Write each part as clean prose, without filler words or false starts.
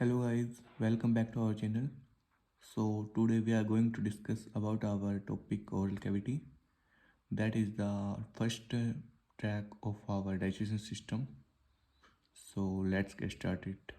Hello guys, welcome back to our channel. So today we are going to discuss about our topic oral cavity. That is the first track of our digestion system. So let's get started.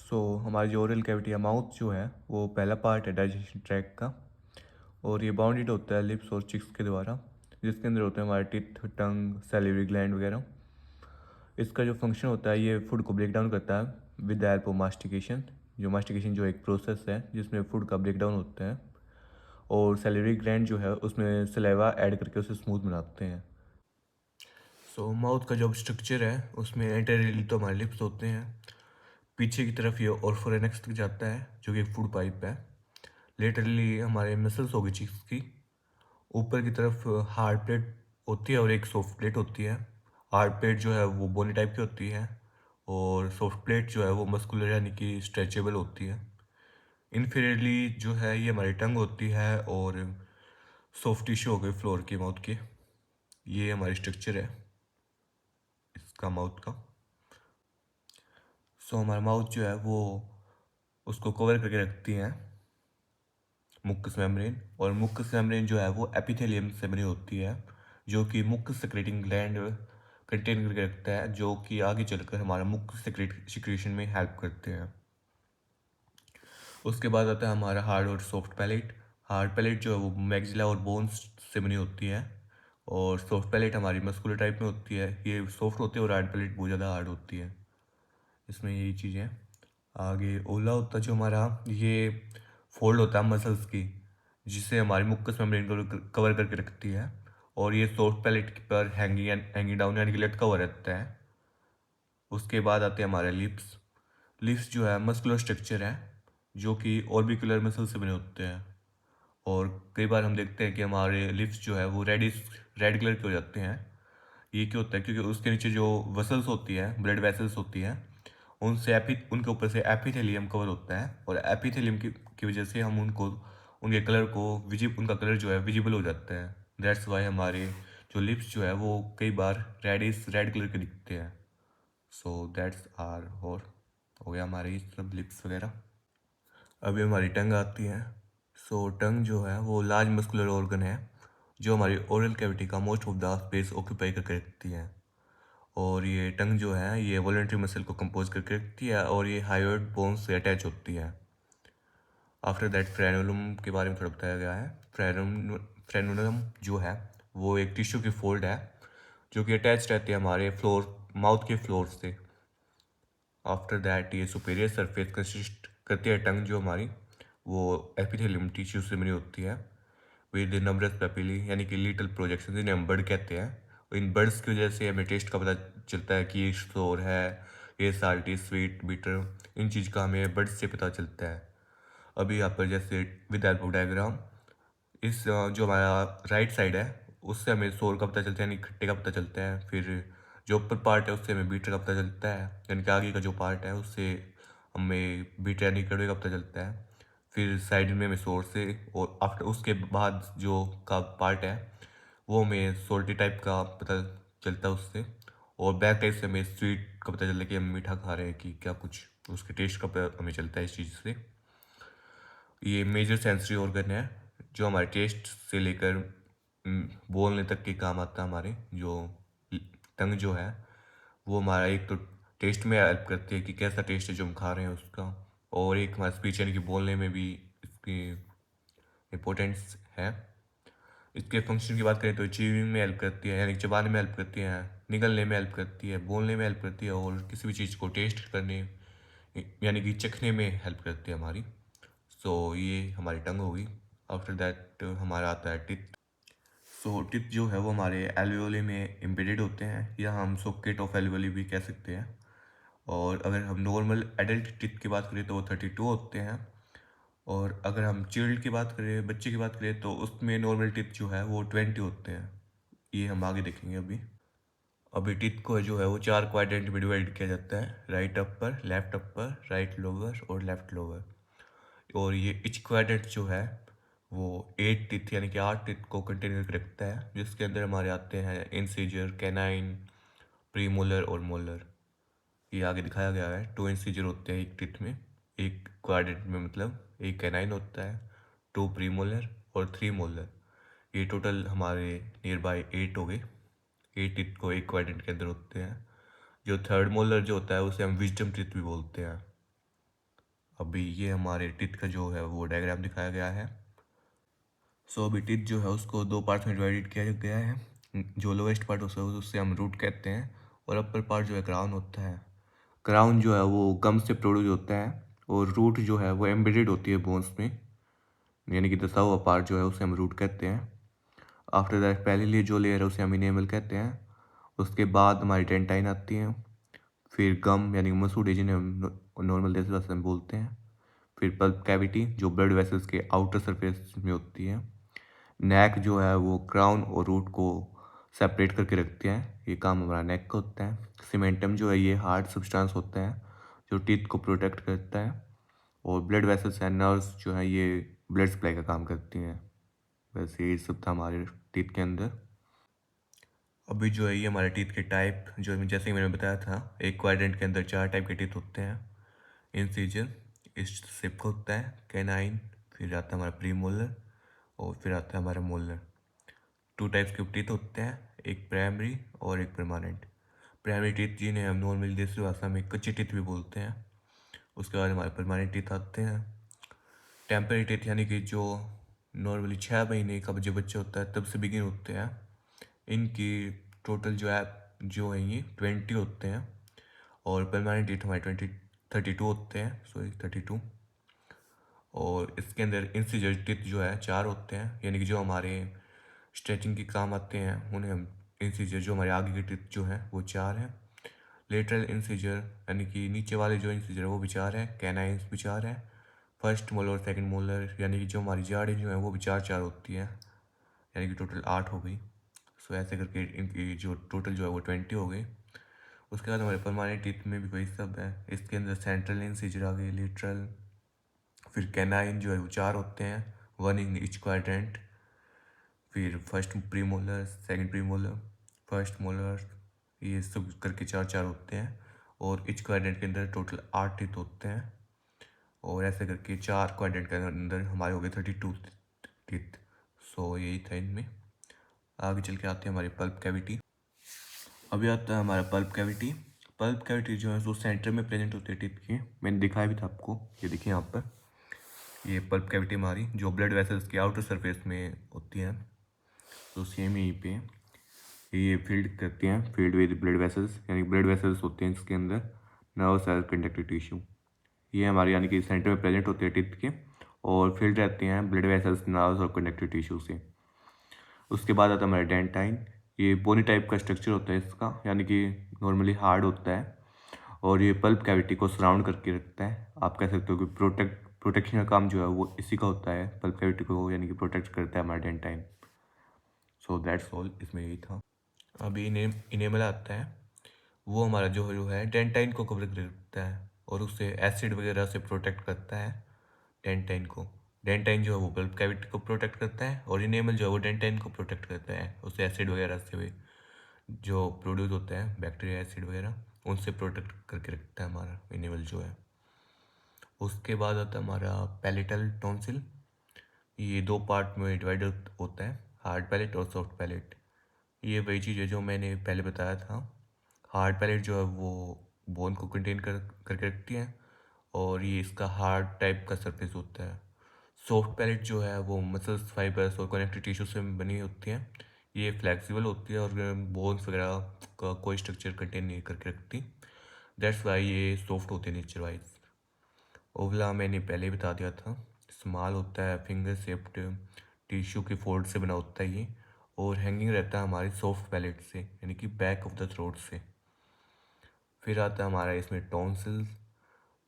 So हमारी जो oral cavity है mouth जो है वो पहला part है digestion track का और ये बाउंडेड होता है लिप्स और चिक्स के द्वारा जिसके अंदर होते हैं हमारे टीथ, टंग, सैलिवरी ग्लैंड वगैरह। इसका जो फंक्शन होता है ये फूड को ब्रेक डाउन करता है विद द हेल्प ऑफ मास्टिकेशन। जो मास्टिकेशन जो एक प्रोसेस है जिसमें फूड का ब्रेक डाउन होता है और सैलिवरी ग्लैंड जो है उसमें सलेवा ऐड करके उसे स्मूथ बनाते हैं। सो माउथ का जो स्ट्रक्चर है उसमें एंटेरियरली तो हमारे लिप्स होते हैं, पीछे की तरफ ये ऑर्थोरेनेक्स तक जाता है जो कि एक फूड पाइप है। लेटरली हमारे मसल्स होगी चीक्स की, ऊपर की तरफ हार्ड प्लेट होती है और एक सॉफ्ट प्लेट होती है। हार्ड प्लेट जो है वो बोनी टाइप की होती है और सॉफ्ट प्लेट जो है वो मस्कुलर यानी कि स्ट्रेचेबल होती है। इन्फीरियरली जो है ये हमारी टंग होती है और सॉफ्ट टिश्यू हो गई फ्लोर की माउथ की। ये हमारी स्ट्रक्चर है इसका माउथ का। सो हमारा माउथ जो है वो उसको कवर करके रखती है मुकस मेम्ब्रेन, और मुकस मेम्ब्रेन जो है वो एपिथेलियम से बनी होती है जो कि मुकस सेक्रेटिंग ग्लैंड कंटेन करके रखता है जो कि आगे चलकर हमारा मुकस सिक्रेशन में हेल्प करते हैं। उसके बाद आता है हमारा हार्ड और सॉफ्ट पैलेट। हार्ड पैलेट जो है वो मैक्सिला और बोन्स से बनी होती है और सॉफ्ट पैलेट हमारी मस्कुलर टाइप में होती है। ये सॉफ्ट होती है और हार्ड पैलेट बहुत ज़्यादा हार्ड होती है। इसमें यही चीज़ें। आगे ओला होता है जो हमारा ये फोल्ड होता है मसल्स की जिससे हमारी मुक्कस मेम्ब्रेन को कवर करके रखती है और ये सॉफ्ट पैलेट पर हैंगिंग डाउन यानी कि लटका हुआ रहता है। उसके बाद आते हैं हमारे लिप्स। लिप्स जो है मस्कुलर स्ट्रक्चर है जो कि ऑर्बिकुलर मसल से बने होते हैं और कई बार हम देखते हैं कि हमारे लिप्स जो है वो रेड कलर के हो जाते हैं। ये क्यों होता है? क्योंकि उसके नीचे जो वसल्स होती है, ब्लड वेसल्स होती है, उनके ऊपर से एपिथेलियम कवर होता है और एपिथेलियम की वजह से हम उनके कलर को उनका कलर जो है विजिबल हो जाता है। दैट्स वाई हमारे जो लिप्स जो है वो कई बार रेड कलर के दिखते हैं। सो दैट्स आर और हो गया हमारे ये सब लिप्स वगैरह। अभी हमारी टंग आती है। सो टंग जो है वो लार्ज मस्कुलर ऑर्गन है जो हमारी ओरल कैविटी का most of the space occupy करके रखती है और ये टंग जो है ये वॉलेंट्री मसल को कंपोज करके रखती है और ये हायोइड बोन्स से अटैच होती है। आफ्टर दैट फ्रेनुलम के बारे में थोड़ा बताया गया है। फ्रेनुलम जो है वो एक टिश्यू की फोल्ड है जो कि अटैच रहती है हमारे माउथ के फ्लोर से। आफ्टर दैट ये सुपेरियर सरफेस कंसिस्ट करती है टंग जो हमारी वो एपिथेलियम टिश्यू से बनी होती है विद नम्रस पेपिली यानी कि लिटिल प्रोजेक्शन जिन्हें हम बर्ड कहते हैं। और इन बर्ड्स की वजह से हमें टेस्ट का पता चलता है कि ये शोर है, ये साल्टी, स्वीट, बिटर, इन चीज़ का हमें बर्ड्स से पता चलता है। अभी यहाँ पर जैसे विद हेल्प ऑफ डायग्राम जो हमारा राइट साइड है उससे हमें शोर का पता चलता है यानी खट्टे का पता चलता है। फिर जो ऊपर पार्ट है उससे हमें बीटर का पता चलता है यानी कि आगे का जो पार्ट है उससे हमें बीटर यानी कड़वे का पता चलता है। फिर साइड में हमें शोर से और आफ्टर उसके बाद जो का पार्ट है वो हमें सोल्टी टाइप का पता चलता है उससे, और बैक टाइप से हमें स्वीट का पता चलता है कि हम मीठा खा रहे हैं कि क्या कुछ, उसके टेस्ट का पता हमें चलता है इस चीज़ से। ये मेजर सेंसरी ऑर्गन है जो हमारे टेस्ट से लेकर बोलने तक के काम आता है। हमारे जो टंग जो है वो हमारा एक तो टेस्ट में हेल्प करती है कि कैसा टेस्ट है जो हम खा रहे हैं उसका, और एक हमारा स्पीच यानी कि बोलने में भी इसकी इम्पोर्टेंस है। इसके फंक्शन की बात करें तो च्यूइंग में हेल्प करती है यानी चबाने में हेल्प करती है, निगलने में हेल्प करती है, बोलने में हेल्प करती है और किसी भी चीज़ को टेस्ट करने यानी कि चखने में हेल्प करती है हमारी। सो ये हमारी टंग होगी। आफ्टर दैट हमारा आता है टिथ। सो टिथ जो है वो हमारे एल्वियोली में एम्बेडेड होते हैं या हम सॉकेट ऑफ एल्वियोली भी कह सकते हैं। और अगर हम नॉर्मल एडल्ट टिथ की बात करें तो वो 32 होते हैं, और अगर हम चिल्ड की बात करें, बच्चे की बात करें, तो उसमें नॉर्मल टिथ जो है वो 20 होते हैं। ये हम आगे देखेंगे। अभी टिथ को जो है वो 4 क्वाड्रेंट में डिवाइड किया जाता है, right upper, left upper, right lower और लेफ्ट लोअर। और ये इच क्वाड्रेंट जो है वो 8 टिथ यानी कि 8 टिथ को कंटेन करके रखता है जिसके अंदर हमारे आते हैं इंसिजर, कैनाइन, प्रीमोलर और मोलर। ये आगे दिखाया गया है। 2 इंसीजर होते हैं एक टीथ में, एक क्वाड्रेंट में, मतलब एक कैनाइन होता है, 2 प्रीमोलर और 3 मोलर। ये टोटल हमारे नियर बाई 8 हो गए। 8 टीथ को एक क्वाड्रेंट के अंदर होते हैं। जो थर्ड मोलर जो होता है उसे हम विजडम टीथ भी बोलते हैं। अभी ये हमारे टीथ का जो है वो डायग्राम दिखाया गया है। सो अभी टीथ जो है उसको 2 पार्ट्स में डिवाइडेड किया गया है। जो लोवेस्ट पार्ट होता है उससे हम रूट कहते हैं, और अपर पार्ट जो है क्राउन होता है। क्राउन जो है वो गम से प्रोड्यूस होता है, और रूट जो है वो एम्बेडेड होती है बोन्स में, यानी कि दसा हुआ पार्ट जो है उसे हम रूट कहते हैं। आफ्टर दैट पहले लिए जो लेयर है उसे हम इनेमल कहते हैं। उसके बाद हमारी डेंटाइन आती है, फिर गम यानी मसूड़े जिन्हें हम नॉर्मल जैसे भाषा में बोलते हैं, फिर पल्प कैविटी जो ब्लड वेसल्स के आउटर सरफेस में होती है। नेक जो है वो क्राउन और रूट को सेपरेट करके रखते हैं, ये काम हमारा नेक का होता है। सीमेंटम जो है ये हार्ड सब्सटेंस होता है जो टीथ को प्रोटेक्ट करता है, और ब्लड वेसल्स एंड नर्व्स जो है ये ब्लड सप्लाई का काम करती हैं। वैसे ये सब था हमारे टीथ के अंदर। अभी जो है ये हमारे टीथ के टाइप, जो जैसे कि मैंने बताया था, एक क्वाड्रेंट के अंदर 4 टाइप के टीथ होते हैं। इंसीजर, इस सिप का होता है, कैनाइन, फिर आता है हमारा प्रीमोलर, और फिर आता है हमारा मोलर। 2 टाइप्स के टीथ होते हैं, एक प्राइमरी और एक परमानेंट। प्राइमरी टीथ जिन्हें हम नॉर्मली देसी भाषा में कच्चे टीथ भी बोलते हैं। उसके बाद हमारे परमानेंट टीथ आते हैं। टेम्परेरी टीथ यानी कि जो नॉर्मली 6 महीने का जो बच्चा होता है तब से बिगिन होते हैं। इनकी टोटल जो है ये 20 होते हैं, और परमानेंट टीथ हमारे 32 होते हैं, सॉरी 32। और इसके अंदर इंसिजर टीथ जो है 4 होते हैं, यानी कि जो हमारे स्ट्रेचिंग के काम आते हैं उन्हें हम इंसिजर, जो हमारे आगे के टीथ जो हैं वो 4 हैं। लेटरल इंसिजर यानी कि नीचे वाले जो इंसिजर है वो भी 4 है। कैनाइंस भी 4 है। फर्स्ट मोलर और सेकंड मोलर यानी कि जो हमारी जाड़ें जो हैं वो भी 4 होती हैं, यानी कि टोटल 8 हो गई। सो ऐसे करके इनकी जो टोटल जो है वो 20 हो गई। उसके बाद हमारे परमानेंट टीथ में भी वही सब है। इसके अंदर सेंट्रल इंसिजर आ गई, लेटरल, फिर कैनाइन जो है वो 4 होते हैं, 1 इन ईच क्वाड्रेंट। फिर first premolar, second premolar, first molar, ये सब करके 4 होते हैं। और ईच क्वाड्रेंट के अंदर टोटल 8 टीथ होते हैं, और ऐसे करके 4 क्वाड्रेंट के अंदर हमारे हो गए 32 टीथ। सो यही था इनमें। आगे चल के आते हैं हमारी पल्प कैविटी। अभी आता है हमारा पल्प कैविटी। पल्प कैविटी जो है वो सेंटर में प्रेजेंट होती है टीथ के। मैंने दिखाया भी था आपको, ये देखिए यहाँ पर, ये पल्प कैविटी हमारी जो ब्लड वेसल्स के आउटर सरफेस में होती है। तो सेम यहीं पे ये फील्ड करती हैं, फील्ड विद ब्लड वेसल्स, यानी ब्लड वेसल्स होते हैं इसके अंदर, नर्व सेल कंडक्टिव टिश्यू। ये हमारे यानी कि सेंटर में प्रेजेंट होते हैं टीथ के, और फील्ड रहते हैं ब्लड वेसल्स, नर्व्स और कंडक्टिव टिश्यू से। उसके बाद आता है हमारा डेंटाइन। ये बोनी टाइप का स्ट्रक्चर होता है इसका, यानी कि नॉर्मली हार्ड होता है, और ये पल्प कैविटी को सराउंड करके रखता है। आप कह सकते हो कि प्रोटेक्शन का काम जो है वो इसी का होता है, पल्प कैविटी को यानी कि प्रोटेक्ट करता है हमारा डेंटाइन। सो दैट्स ऑल, इसमें यही था। अभी इनेमल आता है, वो हमारा जो है डेंटाइन को कवर करता है, और उससे एसिड वगैरह से प्रोटेक्ट करता है डेंटाइन को। डेंटाइन जो है वो बल्ब कैविटी को प्रोटेक्ट करता है, और इनेमल जो है वो डेंटाइन को प्रोटेक्ट करता है, उससे एसिड वगैरह से भी जो प्रोड्यूस होता है बैक्टीरिया एसिड वगैरह, उनसे प्रोटेक्ट करके रखता है हमारा इनेमल जो है। उसके बाद आता है हमारा पैलेटल टॉन्सिल। ये 2 पार्ट में डिवाइड होता है, हार्ड पैलेट और सॉफ्ट पैलेट। ये वही चीज़ है जो मैंने पहले बताया था। हार्ड पैलेट जो है वो बोन को कंटेन करके रखती है, और ये इसका हार्ड टाइप का सरफेस होता है। सॉफ्ट पैलेट जो है वो मसल्स, फाइबर्स और कनेक्टिव टिश्यू से बनी होती है। ये फ्लेक्सिबल होती है और बोन्स वगैरह का कोई स्ट्रक्चर कंटेन नहीं करके रखती। दैट्स वाई ये सॉफ्ट होते हैं नेचर वाइज। ओवला मैंने पहले ही बता दिया था, स्मॉल होता है, फिंगर शेप्ड टिश्यू के फोल्ड से बना होता है ये, और हैंगिंग रहता है हमारी सॉफ्ट पैलेट से, यानी कि बैक ऑफ द थ्रोट से। फिर आता है हमारा इसमें टॉन्सिल।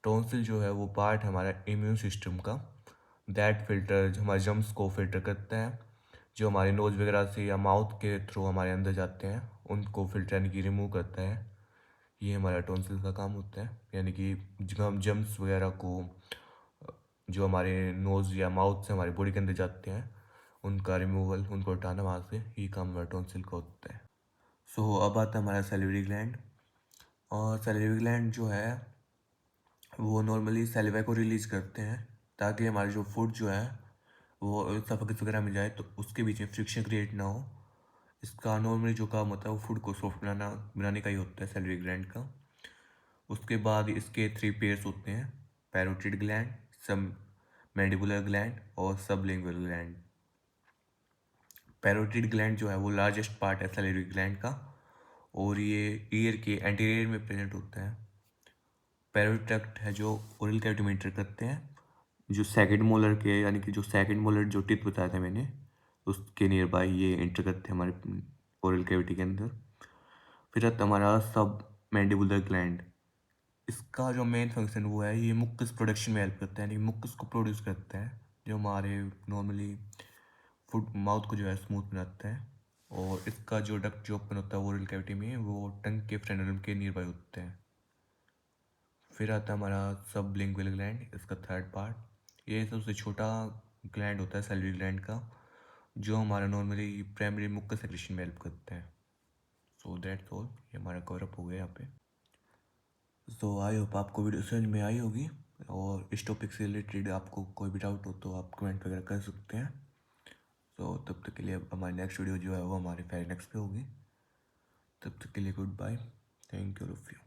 टॉन्सिल जो है वो पार्ट हमारा इम्यून सिस्टम का, दैट फिल्टर जो हमारे जम्स को फिल्टर करता है, जो हमारे नोज़ वगैरह से या माउथ के थ्रू हमारे अंदर जाते हैं उनको फिल्टर यानी कि रिमूव करता है। ये हमारा टॉन्सिल का काम होता है, यानी कि जो हम जम्स वगैरह को जो हमारे नोज़ या माउथ से हमारी बॉडी के अंदर जाते हैं उनका रिमूवल, उनको हटाना वहाँ से, ये काम हमारा टॉन्सिल का होता है। सो अब आता है हमारा सैलिवरी ग्लैंड। और सैलिवरी ग्लैंड जो है वो नॉर्मली सैलिवा को रिलीज करते हैं ताकि हमारा जो फूड जो है वो सफोकेट वगैरह में जाए, तो उसके बीच में फ्रिक्शन क्रिएट ना हो। इसका नॉर्मली जो काम होता है वो फूड को सॉफ्ट बनाने का ही होता है सैलिवरी ग्लैंड का। उसके बाद इसके 3 पेयर्स होते हैं, पैरोटिड ग्लैंड, सब मैंडिबुलर ग्लैंड और सबलिंगुअल ग्लैंड। पैरोटिड ग्लैंड जो है वो लार्जेस्ट पार्ट है सैलिवरी ग्लैंड का और ये ईयर के एंटीरियर में प्रेजेंट होता है। पैरोटिड ट्रैक्ट है जो ओरल कैविटी में एंटर करते हैं, जो सेकंड मोलर के यानी कि जो सेकंड मोलर जो टीथ बताया था मैंने उसके नियर बाय ये एंटर करते हैं हमारे ओरल कैविटी के अंदर। फिर आता है हमारा सब मैंडिबुलर ग्लैंड। इसका जो मेन फंक्शन वो है, ये मुक्कस प्रोडक्शन में हेल्प करता है, यानी मुक्कस को प्रोड्यूस करता है जो हमारे नॉर्मली फूड माउथ को जो है स्मूथ बनाता है। और इसका जो डक्ट जो ओपन होता है ओरल कैविटी में वो टंग के फ्रेनलम के नियर बाय होते हैं। फिर आता है हमारा सबलिंगुअल ग्लैंड, इसका थर्ड पार्ट। ये सबसे छोटा ग्लैंड होता है सैलिवरी ग्लैंड का, जो हमारा नॉर्मली प्राइमरी मुक्कस सेक्रेशन में हेल्प करते हैं। सो दैट्स ऑल, ये हमारा कवरअप हो गया यहाँ पे। सो आई होप आपको वीडियो समझ में आई होगी, और इस टॉपिक से रिलेटेड आपको कोई भी डाउट हो तो आप कमेंट वगैरह कर सकते हैं। सो तब तक के लिए हमारी नेक्स्ट वीडियो जो है वो हमारे फेयरनेक्स पे होगी। तब तक के लिए goodbye, thank you all of you.